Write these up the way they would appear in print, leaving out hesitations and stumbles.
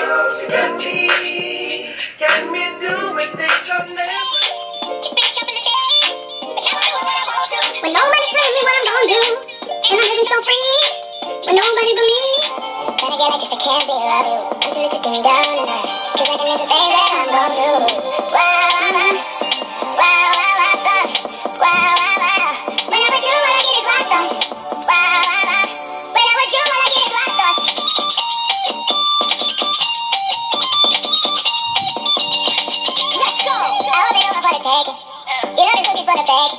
she got me. Got me doing things I've never. When nobody tells me what I'm gonna do, and I'm living so free, when nobody but me. Tryna get like this, I can't be around you. I'm too little to dim down and out, cause I can make the things that I'm gonna do. When I'm with you, all I get is wild thoughts. When I'm with you, all I get is wild thoughts. Let's go! I hope they don't come for the taking. You know this cookies for the bag.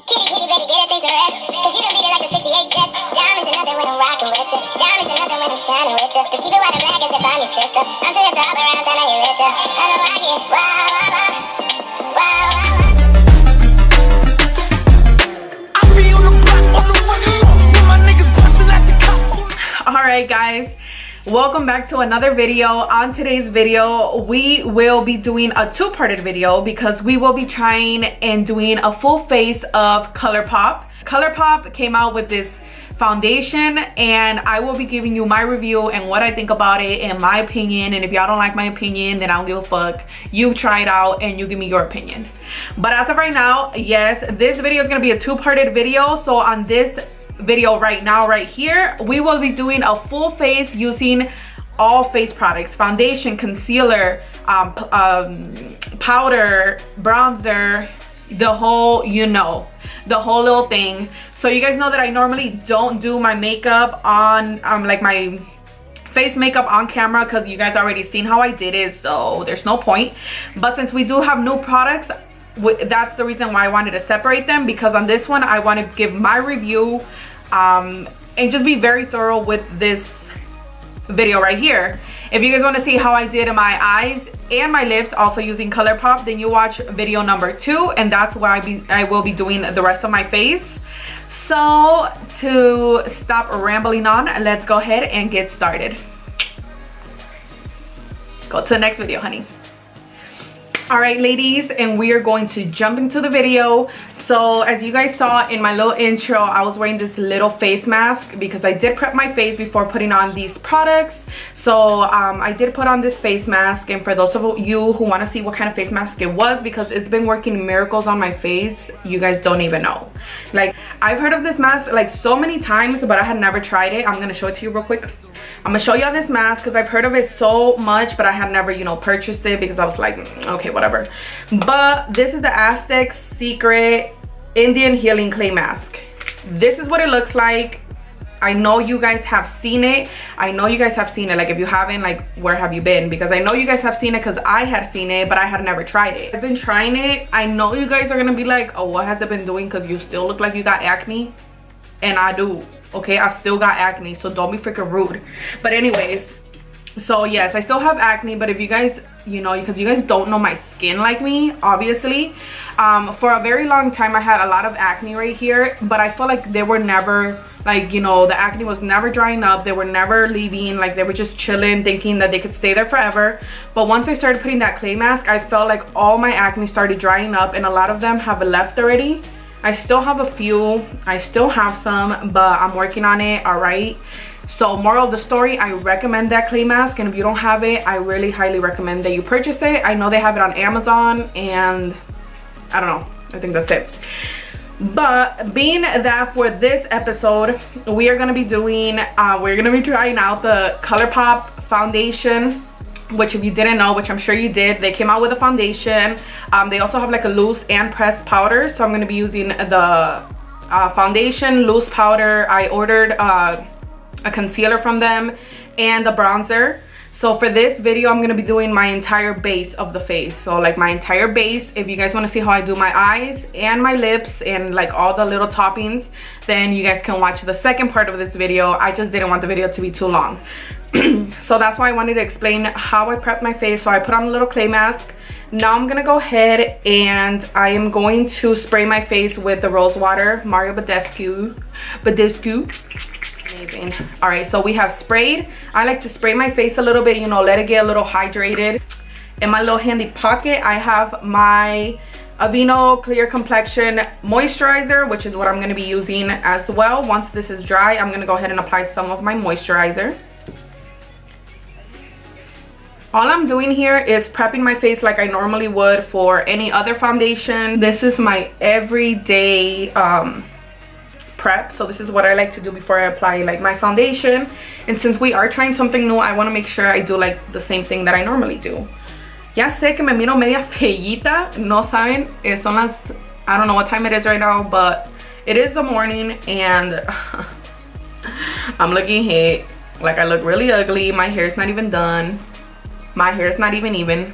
Kitty, kitty, baby, get it, things to rest. Cause you don't beat it like the 68 Jets. Diamonds are nothing when I'm rocking with you. Diamonds are nothing when I'm shining with you. Just keep it white and black as if I'm your sister. I'm to the top around time that you're richer. I know I get wow. I be on the block, on the running road. With my niggas busting at the cops. Alright guys, welcome back to another video. On today's video, we will be doing a two-parted video because we will be trying and doing a full face of ColourPop. ColourPop came out with this foundation and I will be giving you my review and what I think about it and my opinion. And if y'all don't like my opinion, then I don't give a fuck. You try it out and you give me your opinion. But as of right now, yes, this video is gonna be a two-parted video. So on this video right now, right here, we will be doing a full face using all face products: foundation, concealer, powder, bronzer, the whole, you know, the whole little thing. So you guys know that I normally don't do my makeup on like my face makeup on camera because you guys already seen how I did it, so there's no point. But since we do have new products, that's the reason why I wanted to separate them, because on this one I want to give my review and just be very thorough with this video right here. If you guys want to see how I did in my eyes and my lips also using ColourPop, then you watch video number 2, and that's why I will be doing the rest of my face. So to stop rambling on, let's go ahead and get started. Go to the next video, honey. All right, ladies, and we are going to jump into the video. So as you guys saw in my little intro, I was wearing this little face mask because I did prep my face before putting on these products. So I did put on this face mask, and for those of you who want to see what kind of face mask it was, because it's been working miracles on my face, you guys don't even know. Like, I've heard of this mask like so many times, but I had never tried it. I'm gonna show it to you real quick. I'm gonna show y'all this mask because I've heard of it so much, but I had never, you know, purchased it because I was like, okay, whatever. But this is the AZTEC Secret Indian Healing Clay Mask. This is what it looks like. I know you guys have seen it. I know you guys have seen it. Like, if you haven't, like, where have you been? Because I know you guys have seen it because I had seen it, but I had never tried it. I've been trying it. I know you guys are gonna be like, oh, what has it been doing? Because you still look like you got acne. And I do. Okay, I still got acne, so don't be freaking rude. But anyways, so yes, I still have acne, but if you guys, you know, because you guys don't know my skin like me, obviously, for a very long time I had a lot of acne right here, but I felt like they were never, like, you know, the acne was never drying up. They were never leaving. Like, they were just chilling, thinking that they could stay there forever. But once I started putting that clay mask, I felt like all my acne started drying up, and a lot of them have left already. I still have a few, I still have some, but I'm working on it. All right, so moral of the story, I recommend that clay mask, and if you don't have it, I really highly recommend that you purchase it. I know they have it on Amazon, and I don't know, I think that's it. But being that for this episode, we are going to be doing we're going to be trying out the ColourPop foundation, which, if you didn't know, which I'm sure you did, they came out with a foundation. They also have like a loose and pressed powder, so I'm going to be using the foundation, loose powder. I ordered a concealer from them and the bronzer. So for this video, I'm going to be doing my entire base of the face, so like my entire base. If you guys want to see how I do my eyes and my lips and like all the little toppings, then you guys can watch the second part of this video. I just didn't want the video to be too long. So that's why I wanted to explain how I prepped my face. So I put on a little clay mask. Now I'm gonna go ahead and I am going to spray my face with the rose water, Mario Badescu. Amazing. All right, so we have sprayed. I like to spray my face a little bit, you know, let it get a little hydrated. In my little handy pocket, I have my AVEENO Clear Complexion Moisturizer, which is what I'm gonna be using as well. Once this is dry, I'm gonna go ahead and apply some of my moisturizer. All I'm doing here is prepping my face like I normally would for any other foundation. This is my everyday prep. So this is what I like to do before I apply like my foundation. And since we are trying something new, I want to make sure I do like the same thing that I normally do. Ya sé que me miro media feíta. No saben, son las, I don't know what time it is right now, but it is the morning and I'm looking hit. Like I look really ugly. My hair's not even done. My hair is not even.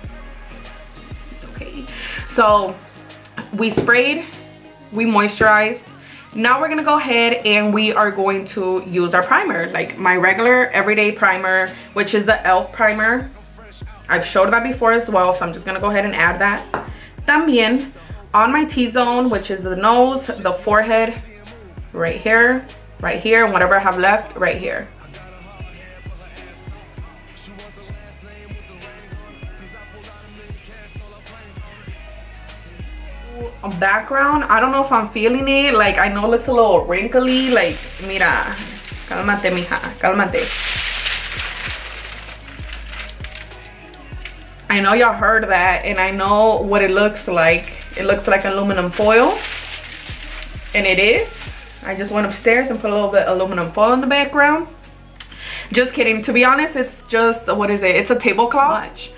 Okay, so we sprayed, we moisturized. Now we're gonna go ahead and we are going to use our primer, like my regular everyday primer, which is the e.l.f. primer. I've showed that before as well, so I'm just gonna go ahead and add that. También on my T-zone, which is the nose, the forehead, right here, and whatever I have left, right here. Background, I don't know if I'm feeling it. Like I know it looks a little wrinkly. Like mira, cálmate mija, cálmate. I know y'all heard that, and I know what it looks like. It looks like aluminum foil, and it is. I just went upstairs and put a little bit of aluminum foil in the background. Just kidding. To be honest, it's just, what is it? It's a tablecloth.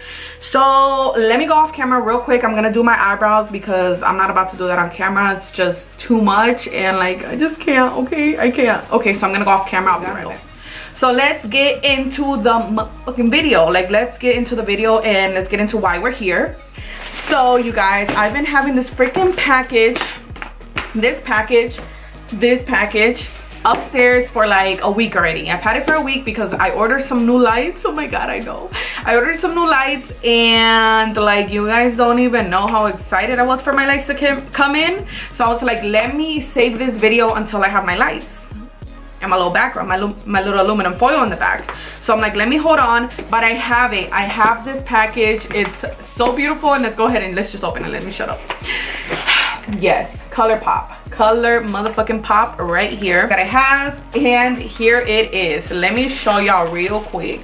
So let me go off camera real quick. I'm gonna do my eyebrows because I'm not about to do that on camera. It's just too much, and like I just can't. Okay, I can't. Okay, so I'm gonna go off camera. I'll be right back. So let's get into the fucking video. Like let's get into the video and let's get into why we're here. So you guys, I've been having this freaking package, this package upstairs for like a week already. I've had it for a week because I ordered some new lights. Oh my god, I know. I ordered some new lights, and like you guys don't even know how excited I was for my lights to come in. So I was like, let me save this video until I have my lights and my little background, my little aluminum foil in the back. So I'm like, let me hold on, but I have it. I have this package. It's so beautiful, and let's go ahead and let's just open it. Let me shut up. Yes, ColourPop, color motherfucking pop right here that I have, and here it is. Let me show y'all real quick.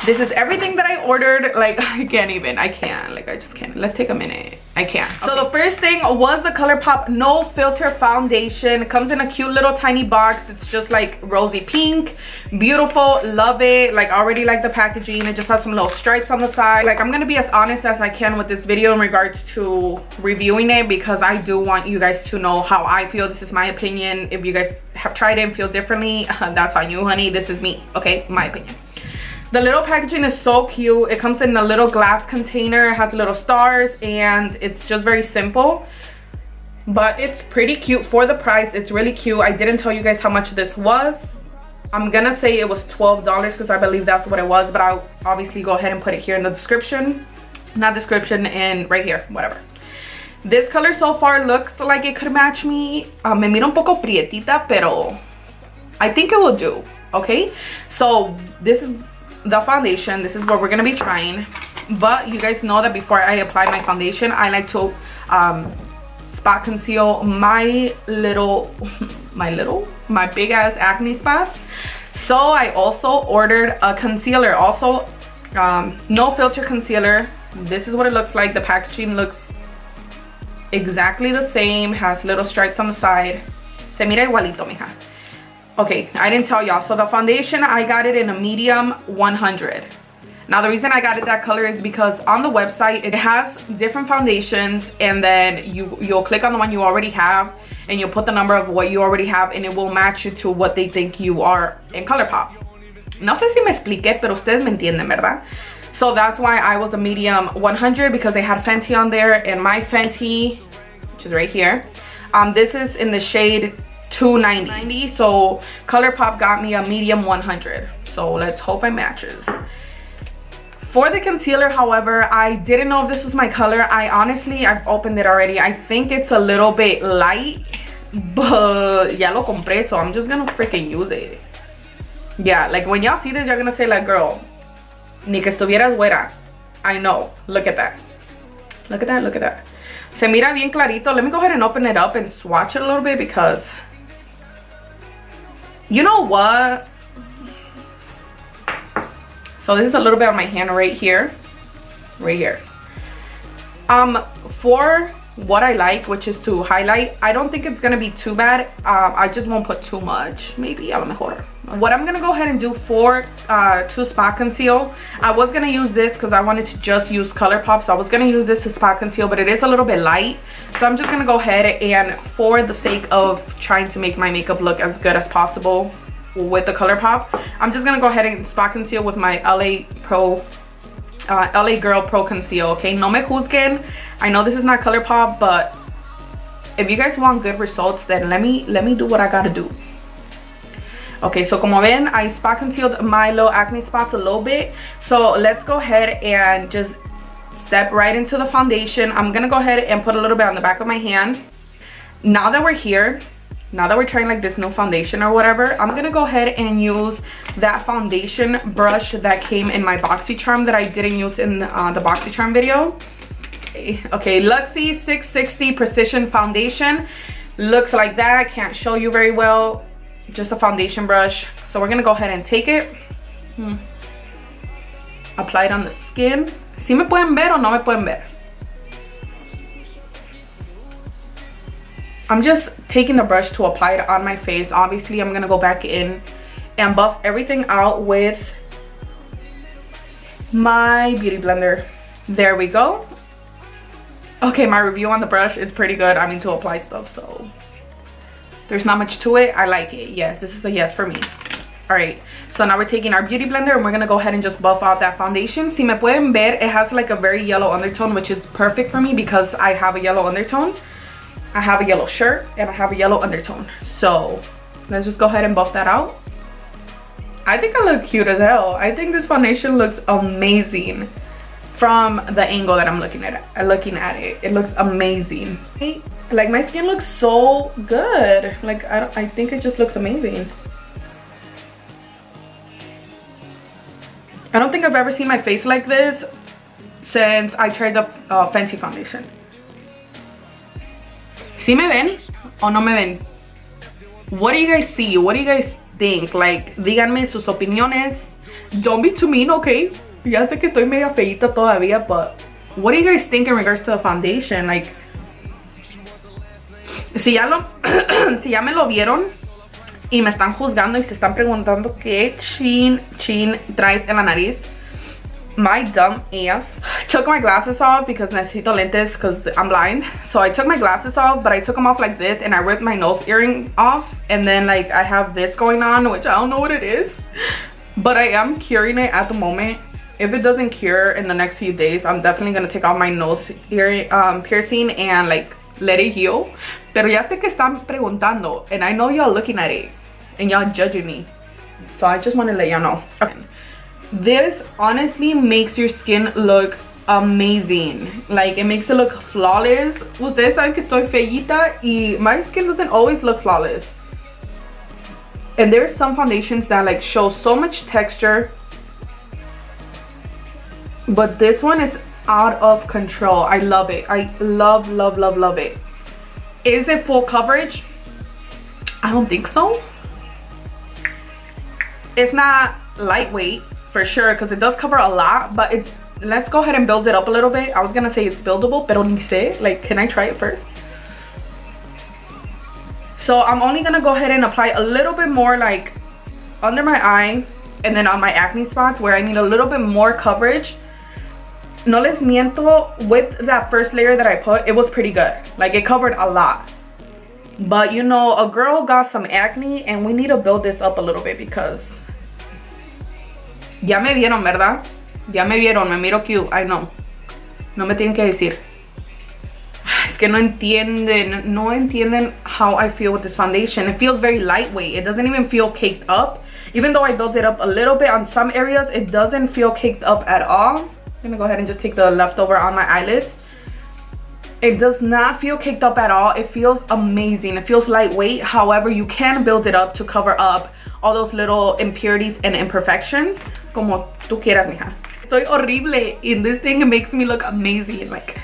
This is everything that I ordered. Like I can't, like I just can't. Let's take a minute. I can't. Okay. So the first thing was the ColourPop No Filter Foundation. It comes in a cute little tiny box. It's just like rosy pink, beautiful, love it. Like I already like the packaging. It just has some little stripes on the side. Like I'm gonna be as honest as I can with this video in regards to reviewing it, because I do want you guys to know how I feel. This is my opinion. If you guys have tried it and feel differently, that's on you, honey. This is me, okay? My opinion. The little packaging is so cute. It comes in a little glass container. It has little stars, and it's just very simple, but it's pretty cute for the price. It's really cute. I didn't tell you guys how much this was. I'm gonna say it was $12 because I believe that's what it was, but I'll obviously go ahead and put it here in the description. Not description, and right here, whatever. This color so far looks like it could match me. Me mira un poco prietita, pero I think it will do, okay? So this is the foundation. This is what we're gonna be trying, but you guys know that before I apply my foundation, I like to spot conceal my big ass acne spots. So I also ordered a concealer, also no filter concealer. This is what it looks like. The packaging looks exactly the same, has little stripes on the side. Se mira igualito, mija. Okay, I didn't tell y'all. So the foundation, I got it in a medium 100. Now the reason I got it that color is because on the website it has different foundations, and then you'll click on the one you already have, and you'll put the number of what you already have, and it will match you to what they think you are in ColourPop. No sé si me expliqué, pero ustedes me entienden, ¿verdad? So that's why I was a medium 100, because they had Fenty on there, and my Fenty, which is right here, this is in the shade 290. So ColourPop got me a medium 100. So let's hope it matches. For the concealer, however, I didn't know if this was my color. I've opened it already. I think it's a little bit light, but ya lo compré, so I'm just gonna freaking use it. Yeah, like when y'all see this, you're gonna say like, girl, ni que estuvieras güera. I know. Look at that. Look at that, look at that. Se mira bien clarito. Let me go ahead and open it up and swatch it a little bit, because you know what? So this is a little bit on my hand right here. Right here. For what I like, which is to highlight, I don't think it's gonna be too bad. I just won't put too much, maybe a lo mejor. What I'm gonna go ahead and do for to spot conceal, I was gonna use this because I wanted to just use ColourPop, so I was gonna use this to spot conceal, but it is a little bit light, so I'm just gonna go ahead and, for the sake of trying to make my makeup look as good as possible with the ColourPop, I'm just gonna go ahead and spot conceal with my LA Girl Pro Conceal. Okay, no me juzguen. I know this is not ColourPop, but if you guys want good results, then let me do what I gotta do. Okay, so como ven, I spot concealed my little acne spots a little bit. So let's go ahead and just step right into the foundation. I'm gonna go ahead and put a little bit on the back of my hand. Now that we're here, now that we're trying like this new foundation or whatever, I'm gonna go ahead and use that foundation brush that came in my BoxyCharm that I didn't use in the BoxyCharm video. Okay, LUXIE 660 Precision Foundation. Looks like that. Can't show you very well. Just a foundation brush. So we're gonna go ahead and take it. Apply it on the skin. ¿Sí me pueden ver o no me pueden ver? I'm just taking the brush to apply it on my face. Obviously, I'm gonna go back in and buff everything out with my beauty blender. There we go. Okay, my review on the brush is pretty good. I mean, to apply stuff, so there's not much to it. I like it. Yes, this is a yes for me. All right, so now we're taking our beauty blender and we're gonna go ahead and just buff out that foundation. Si me pueden ver, it has like a very yellow undertone, which is perfect for me because I have a yellow undertone. I have a yellow shirt and I have a yellow undertone. So let's just go ahead and buff that out. I think I look cute as hell. I think this foundation looks amazing from the angle that I'm looking at it. It looks amazing. Like my skin looks so good. Like I think it just looks amazing. I don't think I've ever seen my face like this since I tried the Fenty foundation. ¿Sí me ven o no me ven? What do you guys see? What do you guys think? Like, díganme sus opiniones. Don't be too mean, okay? Ya sé que estoy media feita todavía, but what do you guys think in regards to the foundation? Like, si ya me lo vieron y me están juzgando y se están preguntando qué chin traes en la nariz, my dumb ass took my glasses off because necesito lentes because I'm blind. So I took my glasses off, but I took them off like this and I ripped my nose earring off, and then like I have this going on, which I don't know what it is, but I am curing it at the moment. If it doesn't cure in the next few days, I'm definitely gonna take off my nose earring piercing and like let it heal. Pero ya sé que están preguntando and I know y'all looking at it and y'all judging me, so I just want to let y'all know. Okay. This honestly makes your skin look amazing. Like, it makes it look flawless. Ustedes saben que estoy feíta y my skin doesn't always look flawless. And there's some foundations that like show so much texture, but this one is out of control. I love it. I love it. Is it full coverage? I don't think so. It's not lightweight for sure because it does cover a lot, but it's, let's go ahead and build it up a little bit. I was gonna say it's buildable, pero ni sé. Like, can I try it first? So I'm only gonna go ahead and apply a little bit more like under my eye and then on my acne spots where I need a little bit more coverage. No les miento, with that first layer that I put, it was pretty good. Like, it covered a lot. But you know, a girl got some acne and we need to build this up a little bit because ya me vieron, ¿verdad? Ya me vieron, me miro cute, I know. No me tienen que decir. Es que no entienden how I feel with this foundation. It feels very lightweight. It doesn't even feel caked up. Even though I built it up a little bit on some areas, it doesn't feel caked up at all. I'm gonna go ahead and just take the leftover on my eyelids. It does not feel caked up at all. It feels amazing. It feels lightweight. However, you can build it up to cover up all those little impurities and imperfections. Como tú quieras, mija. Estoy horrible in this thing. It makes me look amazing. Like,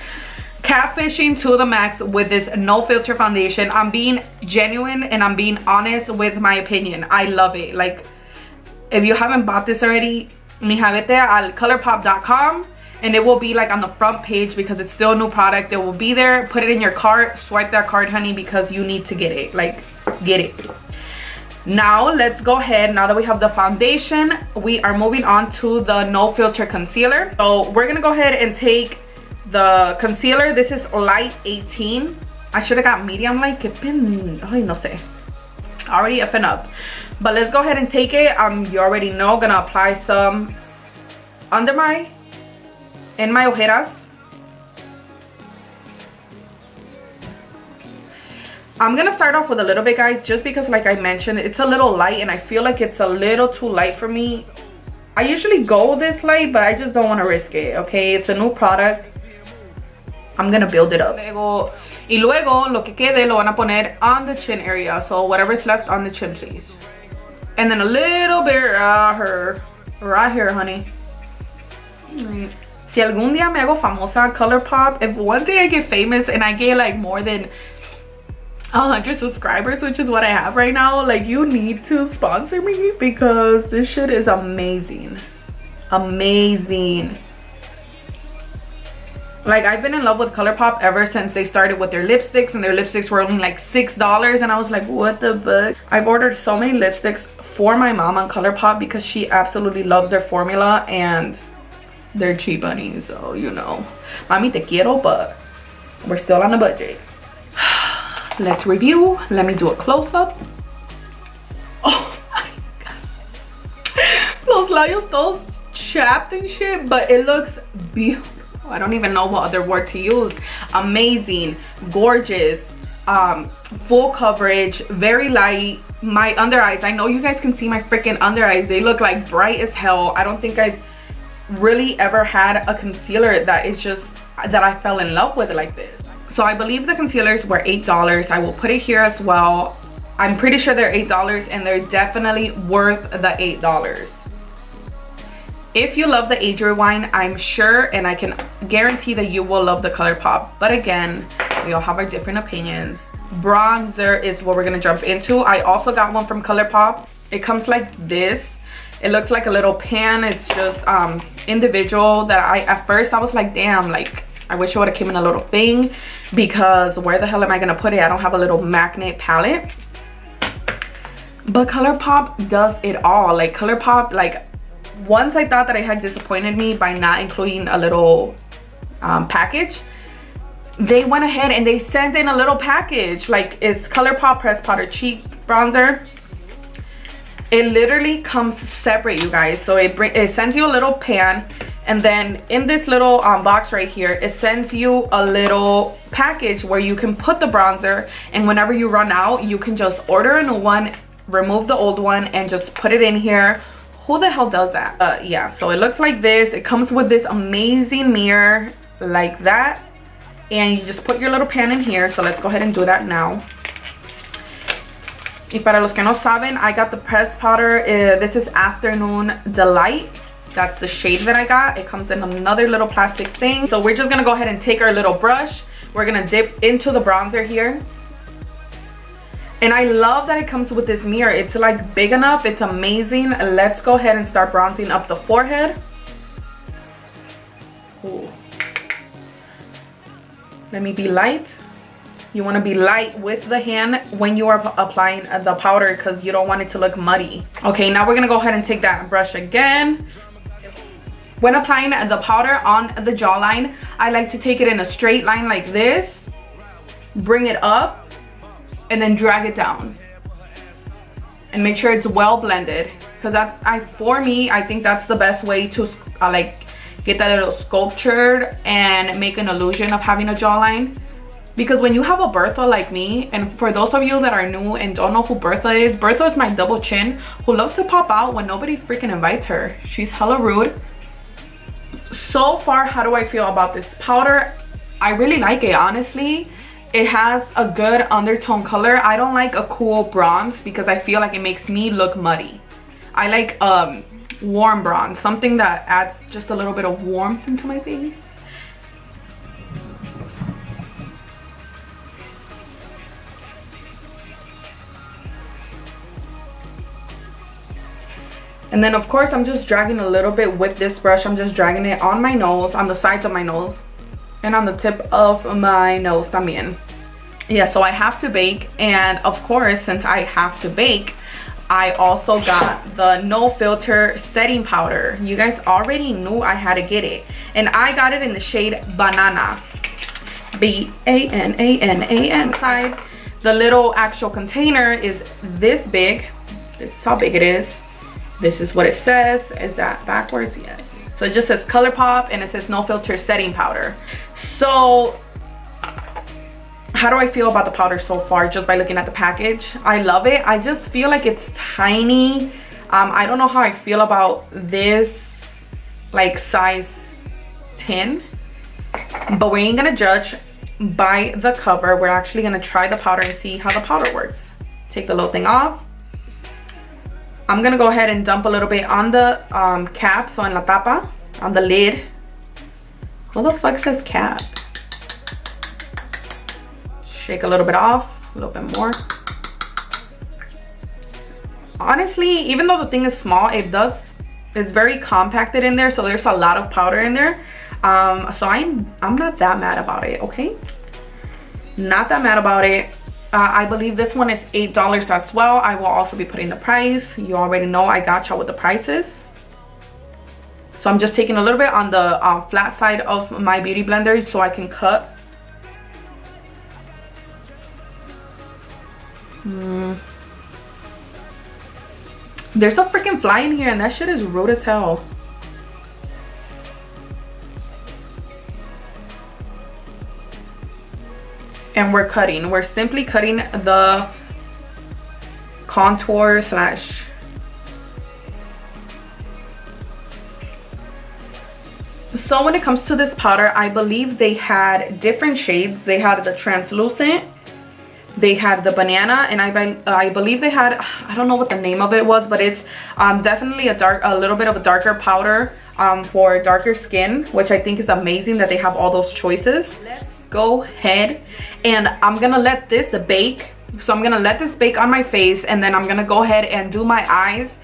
catfishing to the max with this no filter foundation. I'm being genuine and I'm being honest with my opinion. I love it. Like, if you haven't bought this already, mi javete al ColourPop.com, and it will be like on the front page because it's still a new product. It will be there. Put it in your cart. Swipe that card, honey, because you need to get it. Like, get it. Now let's go ahead. Now that we have the foundation, we are moving on to the no filter concealer. So we're gonna go ahead and take the concealer. This is light 18. I should have got medium light. Que pen, ay, no sé. Already effing up. But let's go ahead and take it. You already know, gonna apply some under my, in my ojeras. I'm gonna start off with a little bit, guys, just because, like I mentioned, it's a little light and I feel like it's a little too light for me. I usually go this light, but I just don't want to risk it, okay? It's a new product. I'm gonna build it up. Y luego lo que quede lo van a poner on the chin area, so whatever's left on the chin, please. And then a little bit right here, honey. Si algún día me hago famosa ColourPop, if one day I get famous and I get like more than 100 subscribers, which is what I have right now, like, you need to sponsor me because this shit is amazing. Amazing. Like, I've been in love with ColourPop ever since they started with their lipsticks, and their lipsticks were only like $6, and I was like, what the fuck? I've ordered so many lipsticks for my mom on ColourPop because she absolutely loves their formula, and they're cheap, honey, so you know. Mami, te quiero, but we're still on a budget. Let's review. Let me do a close-up. Oh my god. Los labios todos chapped and shit, but it looks beautiful. I don't even know what other word to use. Amazing, gorgeous, full coverage, very light. My under eyes, I know you guys can see my freaking under eyes. They look like bright as hell. I don't think I've really ever had a concealer that is just, that I fell in love with like this. So I believe the concealers were $8. I will put it here as well. I'm pretty sure they're $8 and they're definitely worth the $8. If you love the Age Rewind, I'm sure and I can guarantee that you will love the ColourPop. But again, we all have our different opinions. Bronzer is what we're gonna jump into. I also got one from ColourPop. It comes like this. It looks like a little pan. It's just individual that at first I was like, damn, like, I wish it would have came in a little thing, because where the hell am I gonna put it? I don't have a little magnet palette. But ColourPop does it all. Like, ColourPop, like, once I thought that I had disappointed me by not including a little package, they went ahead and they sent in a little package. Like, it's ColourPop Press Powder Cheek Bronzer. It literally comes separate, you guys. So it sends you a little pan, and then in this little box right here, it sends you a little package where you can put the bronzer, and whenever you run out, you can just order a new one, remove the old one, and just put it in here. Who the hell does that? Yeah, so it looks like this. It comes with this amazing mirror like that, and you just put your little pan in here. So let's go ahead and do that now. Y para los que no saben, I got the pressed powder. This is Afternoon Delight. That's the shade that I got. It comes in another little plastic thing. So we're just gonna go ahead and take our little brush. We're gonna dip into the bronzer here. And I love that it comes with this mirror. It's like big enough. It's amazing. Let's go ahead and start bronzing up the forehead. Ooh. Let me be light. You want to be light with the hand when you are applying the powder, because you don't want it to look muddy. Okay, now we're going to go ahead and take that brush again. When applying the powder on the jawline, I like to take it in a straight line like this, bring it up, and then drag it down. And make sure it's well blended, because for me, I think that's the best way to like get that little sculptured and make an illusion of having a jawline. Because when you have a Bertha like me, and for those of you that are new and don't know who Bertha is my double chin who loves to pop out when nobody freaking invites her. She's hella rude. So far, how do I feel about this powder? I really like it, honestly. It has a good undertone color. I don't like a cool bronze because I feel like it makes me look muddy. I like warm bronze, something that adds just a little bit of warmth into my face. And then of course I'm just dragging a little bit with this brush. I'm just dragging it on my nose, on the sides of my nose, and on the tip of my nose también. Yeah, so I have to bake, and of course since I have to bake, I also got the no filter setting powder. You guys already knew I had to get it, and I got it in the shade Banana, B-A-N-A-N-A-N. Inside the little actual container is this big. This is how big it is. This is what it says. Is that backwards? Yes. So it just says ColourPop, and it says no filter setting powder. So how do I feel about the powder so far just by looking at the package? I love it. I just feel like it's tiny. I don't know how I feel about this like size 10, but we ain't gonna judge by the cover. We're actually gonna try the powder and see how the powder works. Take the little thing off. I'm gonna go ahead and dump a little bit on the cap, so en la tapa, on the lid. Who the fuck says cap? Shake a little bit off, a little bit more. Honestly, even though the thing is small, it's very compacted in there, so there's a lot of powder in there. So I'm not that mad about it, okay? Not that mad about it. I believe this one is $8 as well. I will also be putting the price. You already know I got y'all with the prices. So I'm just taking a little bit on the flat side of my beauty blender so I can cut. There's a freaking fly in here, and that shit is rude as hell. And we're cutting. We're simply cutting the contour slash. So when it comes to this powder, I believe they had different shades. They had the translucent, they had the banana, and I believe they had, I don't know what the name of it was, but it's definitely a little bit of a darker powder for darker skin, which I think is amazing that they have all those choices. Let's go ahead, and I'm gonna let this bake. So I'm gonna let this bake on my face, and then I'm gonna go ahead and do my eyes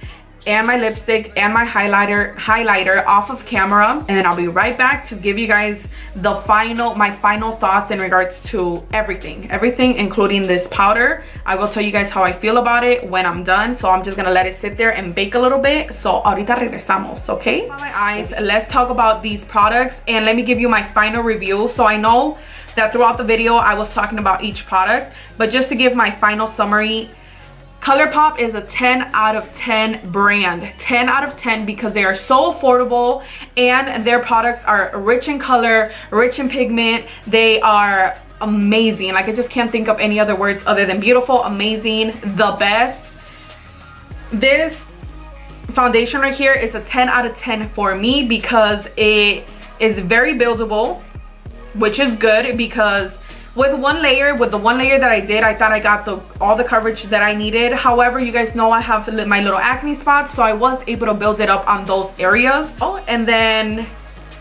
and my lipstick and my highlighter off of camera, and then I'll be right back to give you guys the my final thoughts in regards to everything including this powder. I will tell you guys how I feel about it when I'm done, so I'm just gonna let it sit there and bake a little bit. So ahorita regresamos, okay? My eyes, let's talk about these products, and let me give you my final review. So I know that throughout the video I was talking about each product, but just to give my final summary, ColourPop is a 10 out of 10 brand. 10 out of 10 because they are so affordable, and their products are rich in color, rich in pigment. They are amazing. Like, I just can't think of any other words other than beautiful, amazing, the best. This foundation right here is a 10 out of 10 for me because it is very buildable, which is good because with the one layer that I did, I thought I got all the coverage that I needed. However, you guys know I have my little acne spots, so I was able to build it up on those areas. Oh, and then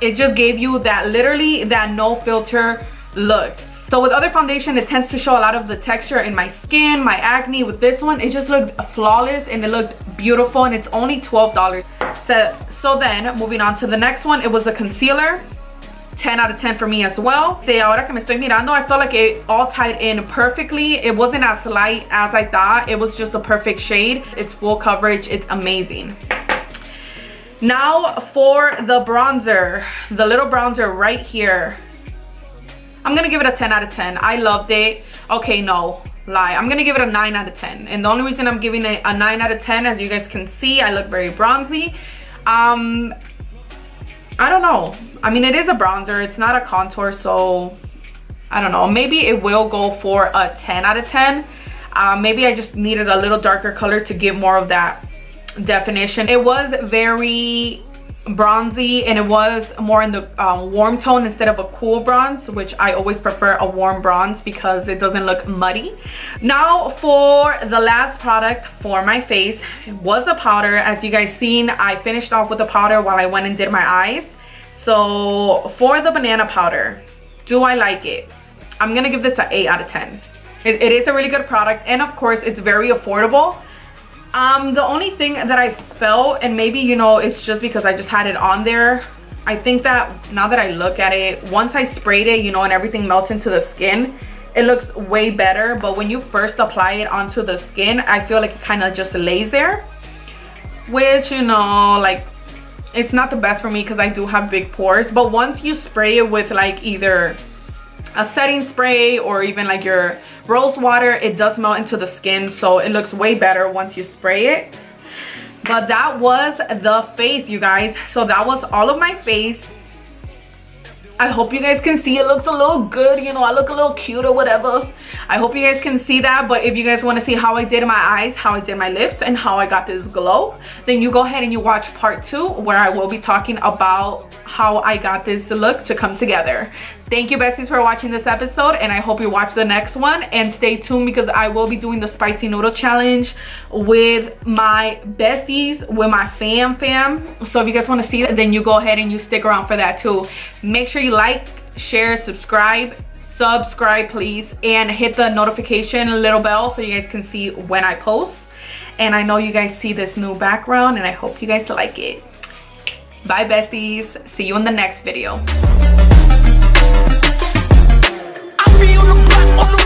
it just gave you that, literally that no filter look. So with other foundation, it tends to show a lot of the texture in my skin, my acne. With this one, it just looked flawless and it looked beautiful, and it's only $12. So then moving on to the next one, it was the concealer. 10 out of 10 for me as well. See, ahora que me estoy mirando, I felt like it all tied in perfectly. It wasn't as light as I thought. It was just a perfect shade. It's full coverage. It's amazing. Now for the bronzer, the little bronzer right here. I'm gonna give it a 10 out of 10. I loved it. Okay, no, lie. I'm gonna give it a 9 out of 10. And the only reason I'm giving it a 9 out of 10, as you guys can see, I look very bronzy. I don't know. I mean, it is a bronzer. It's not a contour, so I don't know. Maybe it will go for a 10 out of 10. Maybe I just needed a little darker color to give more of that definition. It was very bronzy, and it was more in the warm tone instead of a cool bronze, which I always prefer a warm bronze because it doesn't look muddy. Now for the last product for my face, it was a powder. As you guys seen, I finished off with the powder while I went and did my eyes. So for the banana powder, do I like it? I'm gonna give this an 8 out of 10. It is a really good product, and of course it's very affordable. The only thing that I felt, and maybe, you know, it's just because I just had it on there, I think that now that I look at it, once I sprayed it, you know, and everything melts into the skin, it looks way better. But when you first apply it onto the skin, I feel like it kind of just lays there, which, you know, like, it's not the best for me because I do have big pores. But once you spray it with like either a setting spray or even like your rose water, it does melt into the skin, so it looks way better once you spray it. But that was the face, you guys. So that was all of my face. I hope you guys can see it looks a little good, you know, I look a little cute or whatever. I hope you guys can see that. But if you guys want to see how I did my eyes, how I did my lips, and how I got this glow, then you go ahead and you watch part 2, where I will be talking about how I got this look to come together. Thank you, besties, for watching this episode, and I hope you watch the next one. And stay tuned because I will be doing the spicy noodle challenge with my besties, with my fam. So if you guys want to see that, then you go ahead and you stick around for that too. Make sure you like, share, subscribe please, and hit the notification little bell so you guys can see when I post. And I know you guys see this new background, and I hope you guys like it. Bye, besties. See you in the next video. I be on the block, on the